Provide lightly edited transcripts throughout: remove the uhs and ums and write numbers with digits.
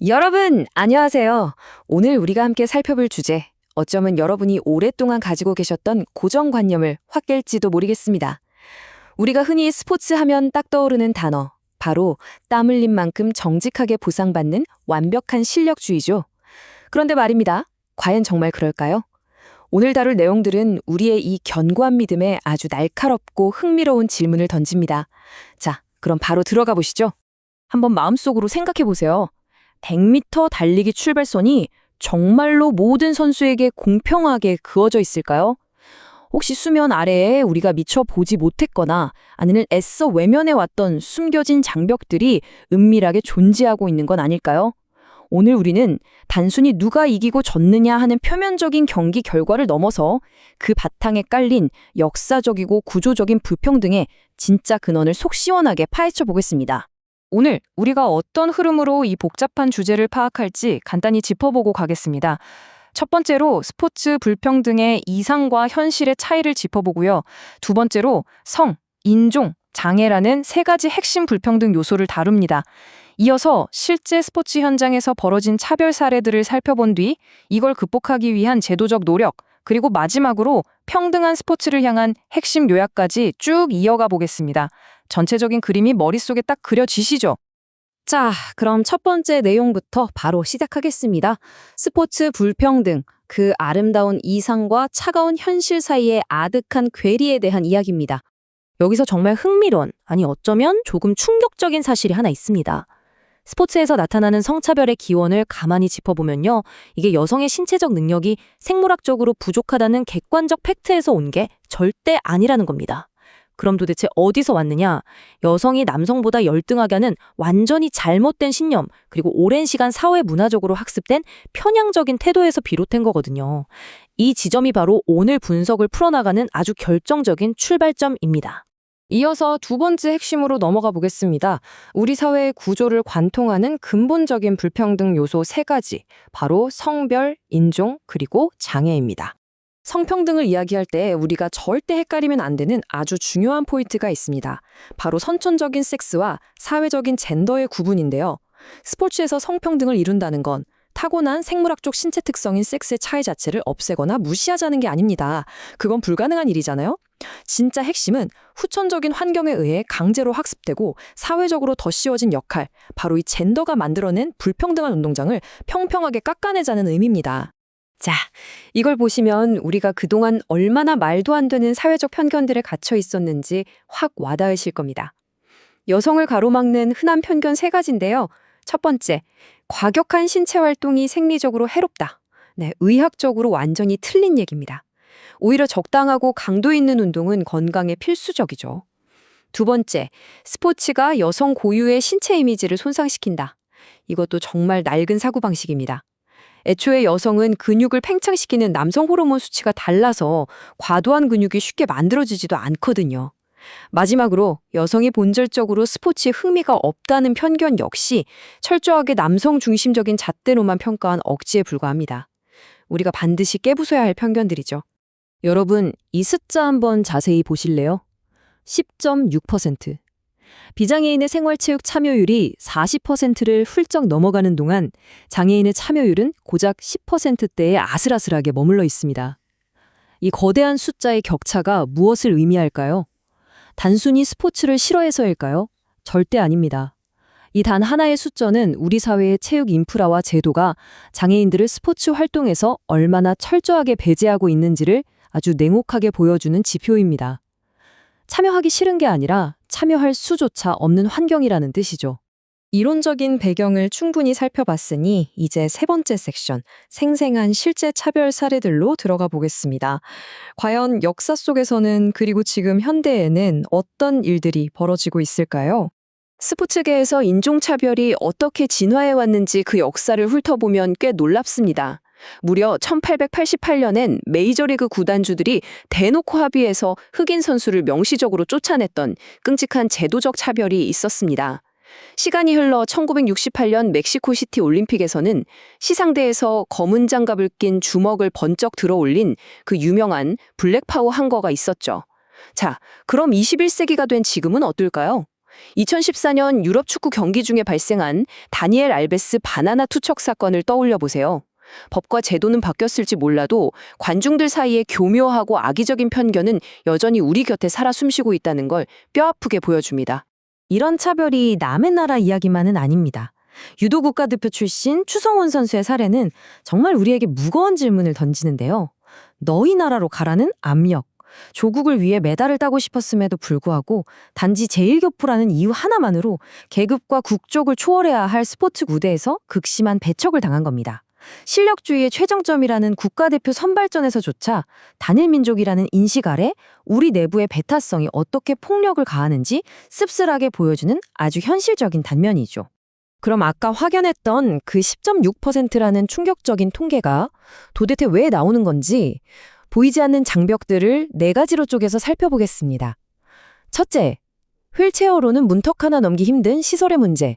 여러분, 안녕하세요. 오늘 우리가 함께 살펴볼 주제, 어쩌면 여러분이 오랫동안 가지고 계셨던 고정관념을 확 깰지도 모르겠습니다. 우리가 흔히 스포츠 하면 딱 떠오르는 단어, 바로 땀 흘린 만큼 정직하게 보상받는 완벽한 실력주의죠. 그런데 말입니다. 과연 정말 그럴까요? 오늘 다룰 내용들은 우리의 이 견고한 믿음에 아주 날카롭고 흥미로운 질문을 던집니다. 자, 그럼 바로 들어가 보시죠. 한번 마음속으로 생각해 보세요. 100m 달리기 출발선이 정말로 모든 선수에게 공평하게 그어져 있을까요? 혹시 수면 아래에 우리가 미처 보지 못했거나 아니면 애써 외면해 왔던 숨겨진 장벽들이 은밀하게 존재하고 있는 건 아닐까요? 오늘 우리는 단순히 누가 이기고 졌느냐 하는 표면적인 경기 결과를 넘어서 그 바탕에 깔린 역사적이고 구조적인 불평등의 진짜 근원을 속 시원하게 파헤쳐 보겠습니다. 오늘 우리가 어떤 흐름으로 이 복잡한 주제를 파악할지 간단히 짚어보고 가겠습니다. 첫 번째로 스포츠 불평등의 이상과 현실의 차이를 짚어보고요. 두 번째로 성, 인종, 장애라는 세 가지 핵심 불평등 요소를 다룹니다. 이어서 실제 스포츠 현장에서 벌어진 차별 사례들을 살펴본 뒤 이걸 극복하기 위한 제도적 노력, 그리고 마지막으로 평등한 스포츠를 향한 핵심 요약까지 쭉 이어가 보겠습니다. 전체적인 그림이 머릿속에 딱 그려지시죠? 자, 그럼 첫 번째 내용부터 바로 시작하겠습니다. 스포츠 불평등, 그 아름다운 이상과 차가운 현실 사이의 아득한 괴리에 대한 이야기입니다. 여기서 정말 흥미로운, 아니 어쩌면 조금 충격적인 사실이 하나 있습니다. 스포츠에서 나타나는 성차별의 기원을 가만히 짚어보면요. 이게 여성의 신체적 능력이 생물학적으로 부족하다는 객관적 팩트에서 온 게 절대 아니라는 겁니다. 그럼 도대체 어디서 왔느냐? 여성이 남성보다 열등하게 하는 완전히 잘못된 신념, 그리고 오랜 시간 사회 문화적으로 학습된 편향적인 태도에서 비롯된 거거든요. 이 지점이 바로 오늘 분석을 풀어나가는 아주 결정적인 출발점입니다. 이어서 두 번째 핵심으로 넘어가 보겠습니다. 우리 사회의 구조를 관통하는 근본적인 불평등 요소 세 가지, 바로 성별, 인종, 그리고 장애입니다. 성평등을 이야기할 때 우리가 절대 헷갈리면 안 되는 아주 중요한 포인트가 있습니다. 바로 선천적인 섹스와 사회적인 젠더의 구분인데요. 스포츠에서 성평등을 이룬다는 건 타고난 생물학적 신체 특성인 섹스의 차이 자체를 없애거나 무시하자는 게 아닙니다. 그건 불가능한 일이잖아요. 진짜 핵심은 후천적인 환경에 의해 강제로 학습되고 사회적으로 더 씌워진 역할, 바로 이 젠더가 만들어낸 불평등한 운동장을 평평하게 깎아내자는 의미입니다. 자, 이걸 보시면 우리가 그동안 얼마나 말도 안 되는 사회적 편견들에 갇혀 있었는지 확 와닿으실 겁니다. 여성을 가로막는 흔한 편견 세 가지인데요. 첫 번째, 과격한 신체 활동이 생리적으로 해롭다. 네, 의학적으로 완전히 틀린 얘기입니다. 오히려 적당하고 강도 있는 운동은 건강에 필수적이죠. 두 번째, 스포츠가 여성 고유의 신체 이미지를 손상시킨다. 이것도 정말 낡은 사고방식입니다. 애초에 여성은 근육을 팽창시키는 남성 호르몬 수치가 달라서 과도한 근육이 쉽게 만들어지지도 않거든요. 마지막으로 여성이 본질적으로 스포츠에 흥미가 없다는 편견 역시 철저하게 남성 중심적인 잣대로만 평가한 억지에 불과합니다. 우리가 반드시 깨부숴야 할 편견들이죠. 여러분, 이 숫자 한번 자세히 보실래요? 10.6%. 비장애인의 생활체육 참여율이 40%를 훌쩍 넘어가는 동안 장애인의 참여율은 고작 10%대에 아슬아슬하게 머물러 있습니다. 이 거대한 숫자의 격차가 무엇을 의미할까요? 단순히 스포츠를 싫어해서일까요? 절대 아닙니다. 이 단 하나의 숫자는 우리 사회의 체육 인프라와 제도가 장애인들을 스포츠 활동에서 얼마나 철저하게 배제하고 있는지를 아주 냉혹하게 보여주는 지표입니다. 참여하기 싫은 게 아니라 참여할 수조차 없는 환경이라는 뜻이죠. 이론적인 배경을 충분히 살펴봤으니 이제 세 번째 섹션, 생생한 실제 차별 사례들로 들어가 보겠습니다. 과연 역사 속에서는 그리고 지금 현대에는 어떤 일들이 벌어지고 있을까요? 스포츠계에서 인종차별이 어떻게 진화해 왔는지 그 역사를 훑어보면 꽤 놀랍습니다. 무려 1888년엔 메이저리그 구단주들이 대놓고 합의해서 흑인 선수를 명시적으로 쫓아냈던 끔찍한 제도적 차별이 있었습니다. 시간이 흘러 1968년 멕시코시티 올림픽에서는 시상대에서 검은 장갑을 낀 주먹을 번쩍 들어 올린 그 유명한 블랙파워 항거가 있었죠. 자, 그럼 21세기가 된 지금은 어떨까요? 2014년 유럽 축구 경기 중에 발생한 다니엘 알베스 바나나 투척 사건을 떠올려 보세요. 법과 제도는 바뀌었을지 몰라도 관중들 사이에 교묘하고 악의적인 편견은 여전히 우리 곁에 살아 숨쉬고 있다는 걸 뼈아프게 보여줍니다. 이런 차별이 남의 나라 이야기만은 아닙니다. 유도 국가대표 출신 추성훈 선수의 사례는 정말 우리에게 무거운 질문을 던지는데요. 너희 나라로 가라는 압력. 조국을 위해 메달을 따고 싶었음에도 불구하고 단지 제1교포라는 이유 하나만으로 계급과 국적을 초월해야 할 스포츠 무대에서 극심한 배척을 당한 겁니다. 실력주의의 최정점이라는 국가대표 선발전에서조차 단일민족이라는 인식 아래 우리 내부의 배타성이 어떻게 폭력을 가하는지 씁쓸하게 보여주는 아주 현실적인 단면이죠. 그럼 아까 확연했던 그 10.6%라는 충격적인 통계가 도대체 왜 나오는 건지 보이지 않는 장벽들을 4가지로 쪼개서 살펴보겠습니다. 첫째, 휠체어로는 문턱 하나 넘기 힘든 시설의 문제.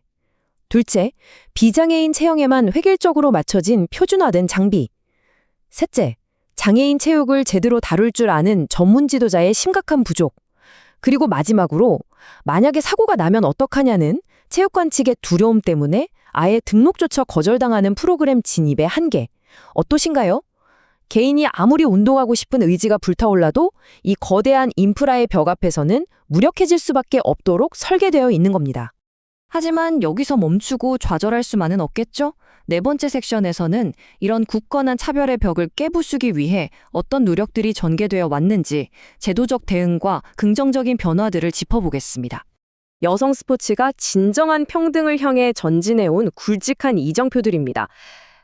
둘째, 비장애인 체형에만 획일적으로 맞춰진 표준화된 장비. 셋째, 장애인 체육을 제대로 다룰 줄 아는 전문 지도자의 심각한 부족. 그리고 마지막으로 만약에 사고가 나면 어떡하냐는 체육관 측의 두려움 때문에 아예 등록조차 거절당하는 프로그램 진입의 한계. 어떠신가요? 개인이 아무리 운동하고 싶은 의지가 불타올라도 이 거대한 인프라의 벽 앞에서는 무력해질 수밖에 없도록 설계되어 있는 겁니다. 하지만 여기서 멈추고 좌절할 수만은 없겠죠? 4번째 섹션에서는 이런 굳건한 차별의 벽을 깨부수기 위해 어떤 노력들이 전개되어 왔는지 제도적 대응과 긍정적인 변화들을 짚어보겠습니다. 여성 스포츠가 진정한 평등을 향해 전진해온 굵직한 이정표들입니다.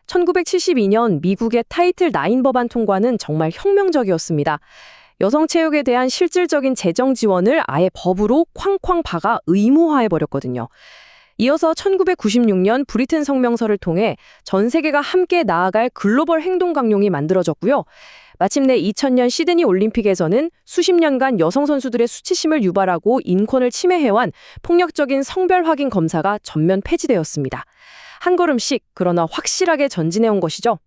1972년 미국의 타이틀 9 법안 통과는 정말 혁명적이었습니다. 여성 체육에 대한 실질적인 재정 지원을 아예 법으로 쾅쾅 박아 의무화해버렸거든요. 이어서 1996년 브리튼 성명서를 통해 전 세계가 함께 나아갈 글로벌 행동 강령이 만들어졌고요. 마침내 2000년 시드니 올림픽에서는 수십 년간 여성 선수들의 수치심을 유발하고 인권을 침해해온 폭력적인 성별 확인 검사가 전면 폐지되었습니다. 한 걸음씩 그러나 확실하게 전진해온 것이죠.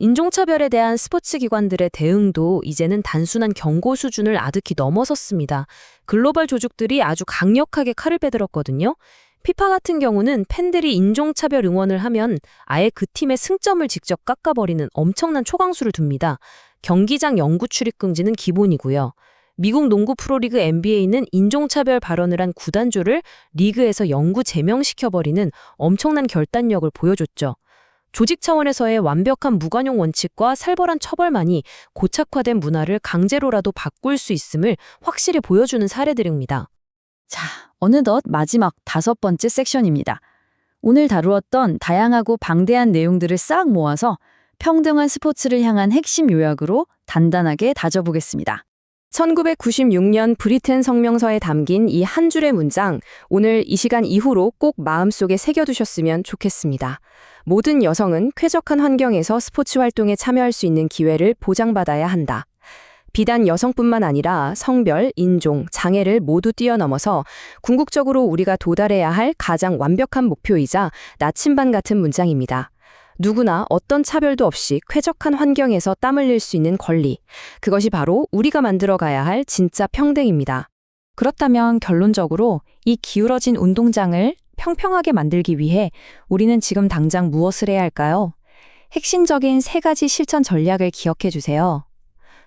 인종차별에 대한 스포츠 기관들의 대응도 이제는 단순한 경고 수준을 아득히 넘어섰습니다. 글로벌 조직들이 아주 강력하게 칼을 빼들었거든요. 피파 같은 경우는 팬들이 인종차별 응원을 하면 아예 그 팀의 승점을 직접 깎아버리는 엄청난 초강수를 둡니다. 경기장 영구 출입 금지는 기본이고요. 미국 농구 프로리그 NBA는 인종차별 발언을 한 구단주를 리그에서 영구 제명시켜버리는 엄청난 결단력을 보여줬죠. 조직 차원에서의 완벽한 무관용 원칙과 살벌한 처벌만이 고착화된 문화를 강제로라도 바꿀 수 있음을 확실히 보여주는 사례들입니다. 자, 어느덧 마지막 5번째 섹션입니다. 오늘 다루었던 다양하고 방대한 내용들을 싹 모아서 평등한 스포츠를 향한 핵심 요약으로 단단하게 다져보겠습니다. 1996년 브리튼 성명서에 담긴 이 한 줄의 문장, 오늘 이 시간 이후로 꼭 마음속에 새겨두셨으면 좋겠습니다. 모든 여성은 쾌적한 환경에서 스포츠 활동에 참여할 수 있는 기회를 보장받아야 한다. 비단 여성뿐만 아니라 성별, 인종, 장애를 모두 뛰어넘어서 궁극적으로 우리가 도달해야 할 가장 완벽한 목표이자 나침반 같은 문장입니다. 누구나 어떤 차별도 없이 쾌적한 환경에서 땀 흘릴 수 있는 권리. 그것이 바로 우리가 만들어가야 할 진짜 평등입니다. 그렇다면 결론적으로 이 기울어진 운동장을 평평하게 만들기 위해 우리는 지금 당장 무엇을 해야 할까요? 핵심적인 3가지 실천 전략을 기억해 주세요.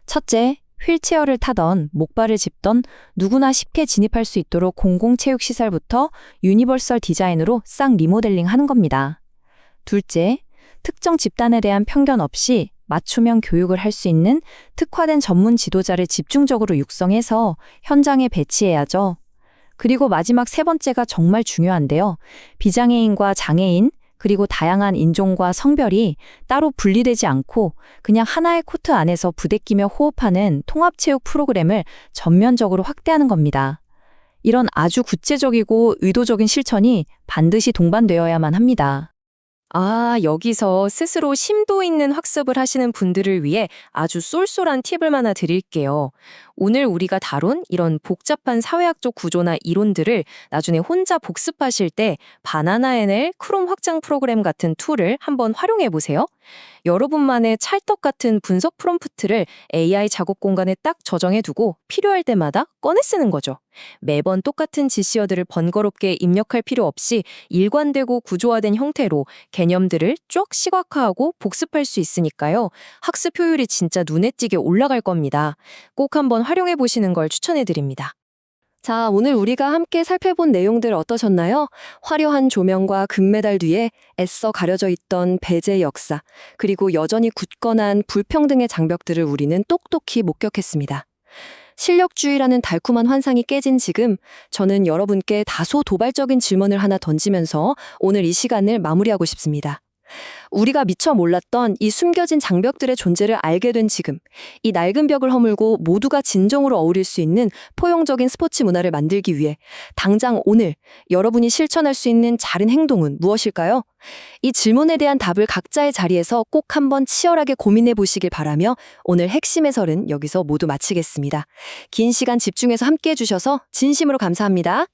첫째, 휠체어를 타던 목발을 짚던 누구나 쉽게 진입할 수 있도록 공공체육시설부터 유니버설 디자인으로 싹 리모델링 하는 겁니다. 둘째, 특정 집단에 대한 편견 없이 맞춤형 교육을 할 수 있는 특화된 전문 지도자를 집중적으로 육성해서 현장에 배치해야죠. 그리고 마지막 3번째가 정말 중요한데요. 비장애인과 장애인, 그리고 다양한 인종과 성별이 따로 분리되지 않고 그냥 하나의 코트 안에서 부대끼며 호흡하는 통합체육 프로그램을 전면적으로 확대하는 겁니다. 이런 아주 구체적이고 의도적인 실천이 반드시 동반되어야만 합니다. 여기서 스스로 심도 있는 학습을 하시는 분들을 위해 아주 쏠쏠한 팁을 하나 드릴게요. 오늘 우리가 다룬 이런 복잡한 사회학적 구조나 이론들을 나중에 혼자 복습하실 때 바나나 NL, 크롬 확장 프로그램 같은 툴을 한번 활용해 보세요. 여러분만의 찰떡 같은 분석 프롬프트를 AI 작업 공간에 딱 저장해 두고 필요할 때마다 꺼내 쓰는 거죠. 매번 똑같은 지시어들을 번거롭게 입력할 필요 없이 일관되고 구조화된 형태로 개념들을 쭉 시각화하고 복습할 수 있으니까요. 학습 효율이 진짜 눈에 띄게 올라갈 겁니다. 꼭 한번 활용해 보시는 걸 추천해 드립니다. 자, 오늘 우리가 함께 살펴본 내용들 어떠셨나요? 화려한 조명과 금메달 뒤에 애써 가려져 있던 배제의 역사, 그리고 여전히 굳건한 불평등의 장벽들을 우리는 똑똑히 목격했습니다. 실력주의라는 달콤한 환상이 깨진 지금 저는 여러분께 다소 도발적인 질문을 하나 던지면서 오늘 이 시간을 마무리하고 싶습니다. 우리가 미처 몰랐던 이 숨겨진 장벽들의 존재를 알게 된 지금, 이 낡은 벽을 허물고 모두가 진정으로 어울릴 수 있는 포용적인 스포츠 문화를 만들기 위해 당장 오늘 여러분이 실천할 수 있는 작은 행동은 무엇일까요? 이 질문에 대한 답을 각자의 자리에서 꼭 한번 치열하게 고민해 보시길 바라며 오늘 핵심 해설은 여기서 모두 마치겠습니다. 긴 시간 집중해서 함께해 주셔서 진심으로 감사합니다.